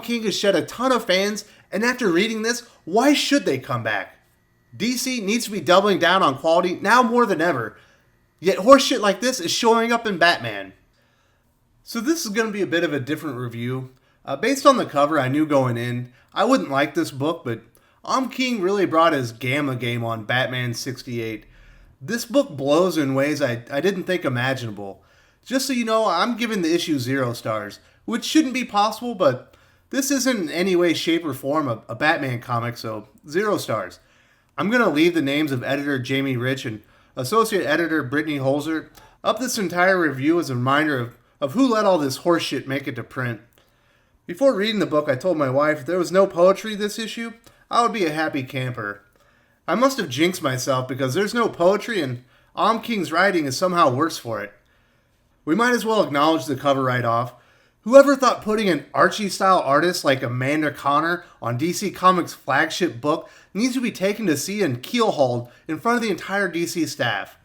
King has shed a ton of fans, and after reading this, why should they come back? DC needs to be doubling down on quality now more than ever, yet horseshit like this is showing up in Batman. So this is going to be a bit of a different review. Based on the cover, I knew going in, I wouldn't like this book, but King really brought his Gamma game on Batman 68. This book blows in ways I didn't think imaginable. Just so you know, I'm giving the issue 0 stars, which shouldn't be possible, but this isn't in any way, shape, or form a Batman comic, so 0 stars. I'm going to leave the names of editor Jamie Rich and associate editor Brittany Holzer up this entire review as a reminder of who let all this horseshit make it to print. Before reading the book, I told my wife if there was no poetry this issue, I would be a happy camper. I must have jinxed myself because there's no poetry and King's writing is somehow worse for it. We might as well acknowledge the cover right off. Whoever thought putting an Archie-style artist like Amanda Conner on DC Comics' flagship book needs to be taken to sea and keelhauled in front of the entire DC staff?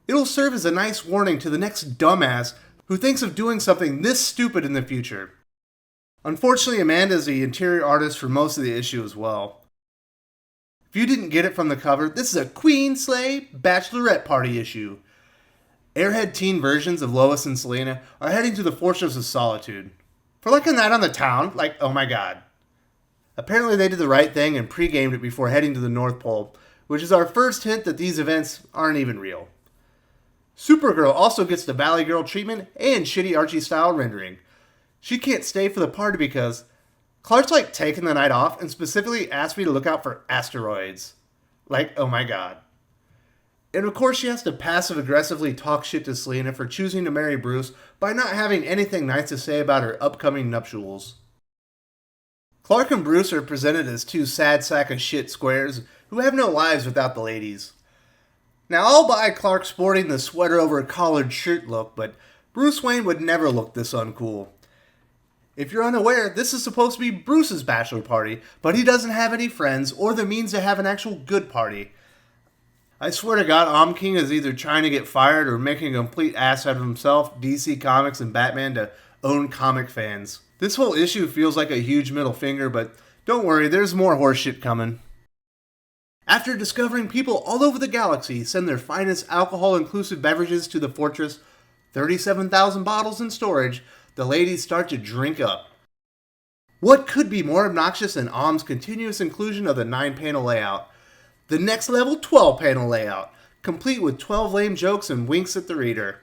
It'll serve as a nice warning to the next dumbass who thinks of doing something this stupid in the future. Unfortunately, Amanda is the interior artist for most of the issue as well. If you didn't get it from the cover, this is a Queen Slay Bachelorette party issue. Airhead teen versions of Lois and Selena are heading to the Fortress of Solitude. For like a night on the town, like, oh my god. Apparently they did the right thing and pre-gamed it before heading to the North Pole, which is our first hint that these events aren't even real. Supergirl also gets the Valley Girl treatment and shitty Archie-style rendering. She can't stay for the party because Clark's like taking the night off and specifically asked me to look out for asteroids. Like, oh my god. And of course she has to passive-aggressively talk shit to Selena for choosing to marry Bruce by not having anything nice to say about her upcoming nuptials. Clark and Bruce are presented as two sad sack of shit squares who have no lives without the ladies. Now I'll buy Clark sporting the sweater over a collared shirt look, but Bruce Wayne would never look this uncool. If you're unaware, this is supposed to be Bruce's bachelor party, but he doesn't have any friends or the means to have an actual good party. I swear to God, King is either trying to get fired or making a complete ass out of himself, DC Comics, and Batman to own comic fans. This whole issue feels like a huge middle finger, but don't worry, there's more horseshit coming. After discovering people all over the galaxy send their finest alcohol-inclusive beverages to the fortress, 37,000 bottles in storage, the ladies start to drink up. What could be more obnoxious than Om's continuous inclusion of the 9-panel layout? The next level 12-panel layout, complete with 12 lame jokes and winks at the reader.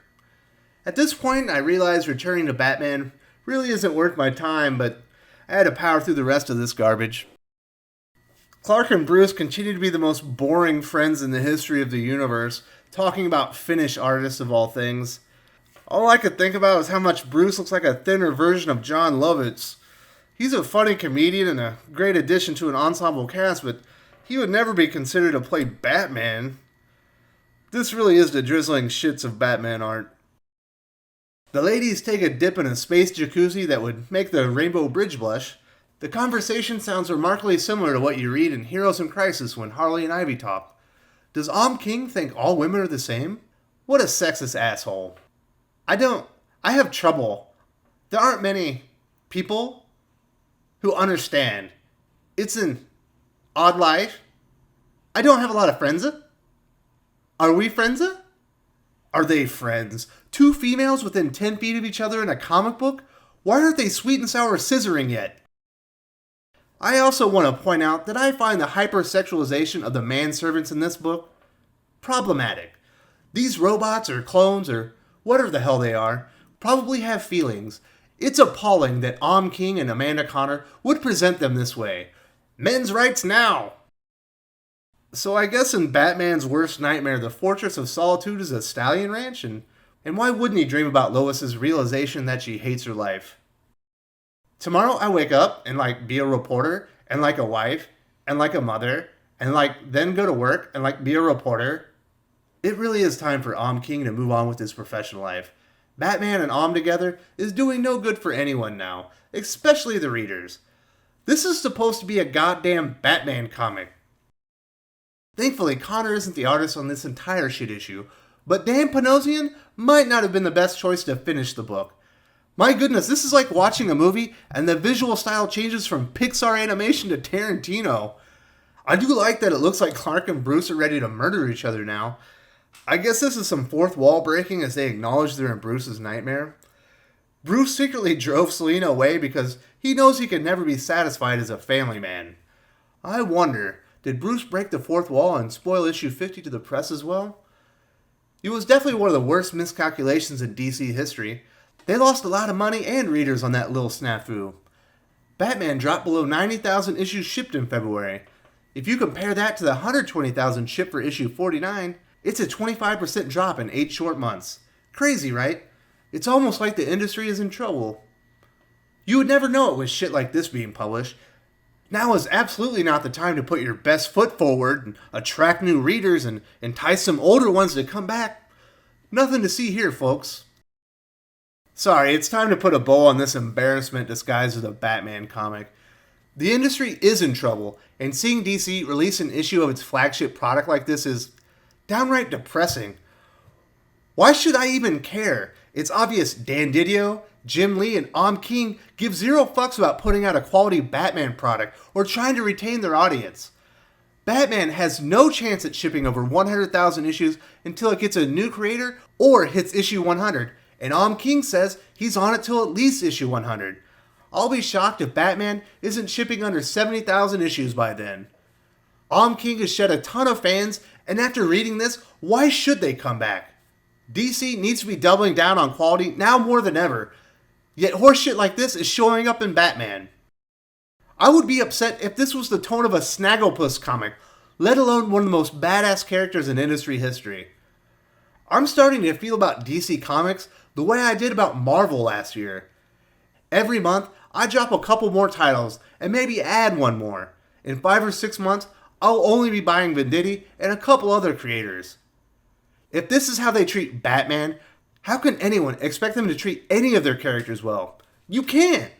At this point, I realized returning to Batman really isn't worth my time, but I had to power through the rest of this garbage. Clark and Bruce continue to be the most boring friends in the history of the universe, talking about Finnish artists of all things. All I could think about was how much Bruce looks like a thinner version of John Lovitz. He's a funny comedian and a great addition to an ensemble cast, but he would never be considered to play Batman. This really is the drizzling shits of Batman art. The ladies take a dip in a space jacuzzi that would make the Rainbow Bridge blush. The conversation sounds remarkably similar to what you read in Heroes in Crisis when Harley and Ivy talk. Does King think all women are the same? What a sexist asshole. I have trouble. There aren't many people who understand. It's an odd life. I don't have a lot of friends. Are we friends? Are they friends? Two females within 10 feet of each other in a comic book? Why aren't they sweet and sour scissoring yet? I also want to point out that I find the hypersexualization of the manservants in this book problematic. These robots or clones or whatever the hell they are probably have feelings. It's appalling that King and Amanda Conner would present them this way. Men's rights now! So I guess in Batman's worst nightmare, the Fortress of Solitude is a stallion ranch, and why wouldn't he dream about Lois's realization that she hates her life? Tomorrow I wake up and be a reporter, and a wife, and a mother, and then go to work and be a reporter. It really is time for King to move on with his professional life. Batman and together is doing no good for anyone now, especially the readers. This is supposed to be a goddamn Batman comic. Thankfully, Conner isn't the artist on this entire shit issue, but Dan Panosian might not have been the best choice to finish the book. My goodness, this is like watching a movie and the visual style changes from Pixar animation to Tarantino. I do like that it looks like Clark and Bruce are ready to murder each other now. I guess this is some fourth wall breaking as they acknowledge they're in Bruce's nightmare. Bruce secretly drove Selena away because he knows he can never be satisfied as a family man. I wonder, did Bruce break the fourth wall and spoil issue 50 to the press as well? It was definitely one of the worst miscalculations in DC history. They lost a lot of money and readers on that little snafu. Batman dropped below 90,000 issues shipped in February. If you compare that to the 120,000 shipped for issue 49, it's a 25% drop in 8 short months. Crazy, right? It's almost like the industry is in trouble. You would never know it with shit like this being published. Now is absolutely not the time to put your best foot forward and attract new readers and entice some older ones to come back. Nothing to see here, folks. Sorry, it's time to put a bow on this embarrassment disguised as a Batman comic. The industry is in trouble, and seeing DC release an issue of its flagship product like this is downright depressing. Why should I even care? It's obvious Dan Didio, Jim Lee, and King give zero fucks about putting out a quality Batman product or trying to retain their audience. Batman has no chance at shipping over 100,000 issues until it gets a new creator or hits issue 100, and King says he's on it till at least issue 100. I'll be shocked if Batman isn't shipping under 70,000 issues by then. King has shed a ton of fans, and after reading this, why should they come back? DC needs to be doubling down on quality now more than ever, yet horseshit like this is showing up in Batman. I would be upset if this was the tone of a Snagglepuss comic, let alone one of the most badass characters in industry history. I'm starting to feel about DC Comics the way I did about Marvel last year. Every month, I drop a couple more titles and maybe add one more. In 5 or 6 months, I'll only be buying Venditti and a couple other creators. If this is how they treat Batman, how can anyone expect them to treat any of their characters well? You can't!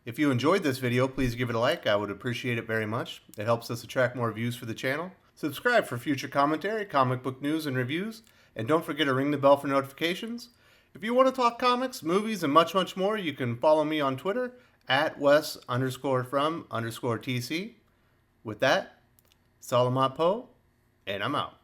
If you enjoyed this video, please give it a like. I would appreciate it very much. It helps us attract more views for the channel. Subscribe for future commentary, comic book news, and reviews. And don't forget to ring the bell for notifications. If you want to talk comics, movies, and much, much more, you can follow me on Twitter at Wes_from_TC. With that, Salamat Po, and I'm out.